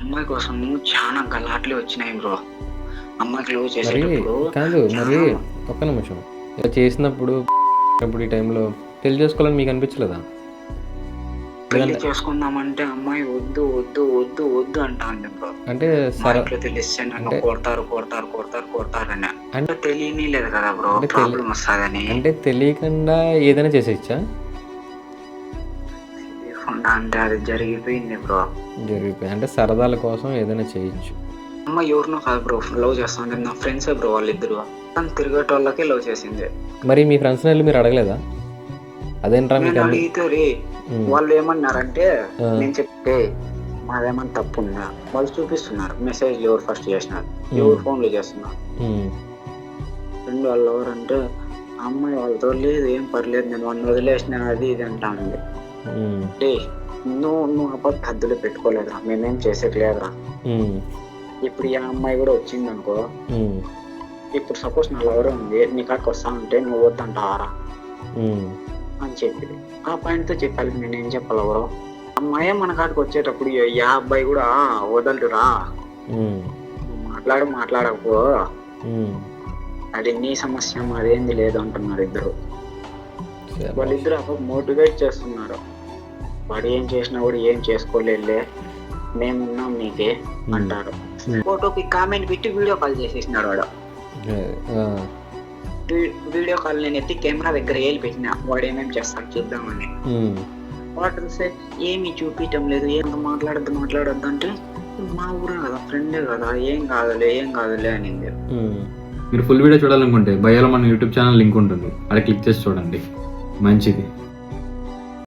అమ్మాయి కోసం చాలా గలాట్లు వచ్చినాయి బ్రో. అమ్మాయికి లవ్ మరి చేసేటప్పుడు కాదు, మరి చాలా ఒక్క నిమిషం. ఇలా చేసినప్పుడు ఈ టైంలో పెళ్లి చేసుకోవాలని మీకు అనిపించలేదా? పెళ్లి లేదంటే చేసుకుందామంటే అమ్మాయి వద్దు వద్దు వద్దు వద్దు అంటా ఉంది బ్రో. అంటే మా ఇంట్లో తెలిస్తే నన్ను అంటే కొడతారని. అంటే తెలియని లేదు కదా బ్రో, అంటే ప్రాబ్లం వస్తుందని. అంటే తెలియకుండా ఏదైనా చేసేయచ్చా? తెలియకుండా అంటే అది జరిగిపోయింది బ్రో. జరిగిపోయి అంటే సరదాల కోసం ఏదైనా చేయొచ్చు. అమ్మాయి ఎవరినో కాదు బ్రో లవ్ చేస్తాను, నా ఫ్రెండ్సే బ్రో వాళ్ళిద్దరు. తను తిరిగేటోళ్ళకే లవ్ చేసింది. మరి మీ ఫ్రెండ్స్ని వెళ్ళి మీరు అడగలేదా? అదేంట్రా మీకు నేను అడిగితే రే వాళ్ళు ఏమన్నారంటే, ఆ. నేను చెప్తే మాదేమన్నా తప్పు ఉందా, వాళ్ళు చూపిస్తున్నారు మెసేజ్లు ఎవరు ఫస్ట్ చేసినారు, ఎవరు ఫోన్లు చేస్తున్నారు. ఫ్రెండ్ వాళ్ళు ఎవరంటే అమ్మాయి వాళ్ళతో లేదు ఏం పర్లేదు నేను వాళ్ళని వదిలేసిన అది ఇది అంటా ఉంది. డే నువ్వు అబ్బాయి హద్దులు పెట్టుకోలేదురా, మేమేం చేసేది లేదురా. ఇప్పుడు ఈ అమ్మాయి కూడా వచ్చింది అనుకో, ఇప్పుడు సపోజ్ నా ఎవరో ఉంది నీ కాడికి వస్తా ఉంటే నువ్వు వద్దంటావారా అని చెప్పి ఆ పాయింట్తో చెప్పాలి. నేనేం చెప్పాలి ఎవరో అమ్మాయి మన కాడికి వచ్చేటప్పుడు ఈ అబ్బాయి కూడా వదలరురా, మాట్లాడకపో అది నీ సమస్య అదేంది లేదు అంటున్నారు ఇద్దరు. వాళ్ళిద్దరు అప్పుడు మోటివేట్ చేస్తున్నారు. వాడు ఏం చేసినా కూడా ఏం చేసుకోలేదులే మేమున్నాం నీకే అంటారు. ఫోటోకి కామెంట్ పెట్టి వీడియో కాల్ చేసేసినాడు వాడు. వీడియో కాల్ నేను ఎత్తి కెమెరా దగ్గర ఏలి పెట్టినా వాడు ఏమేమి చేస్తాడు చూద్దామని. వాడు చూస్తే ఏమి చూపించడం లేదు, ఏం మాట్లాడద్దు అంటే మా ఊరే కదా ఫ్రెండే కదా ఏం కాదులే అనింది. మీరు ఫుల్ వీడియో చూడాలనుకుంటే బయోలో మన యూట్యూబ్ ఛానల్ లింక్ ఉంటుంది, అక్కడ క్లిక్ చేసి చూడండి. మంచిది.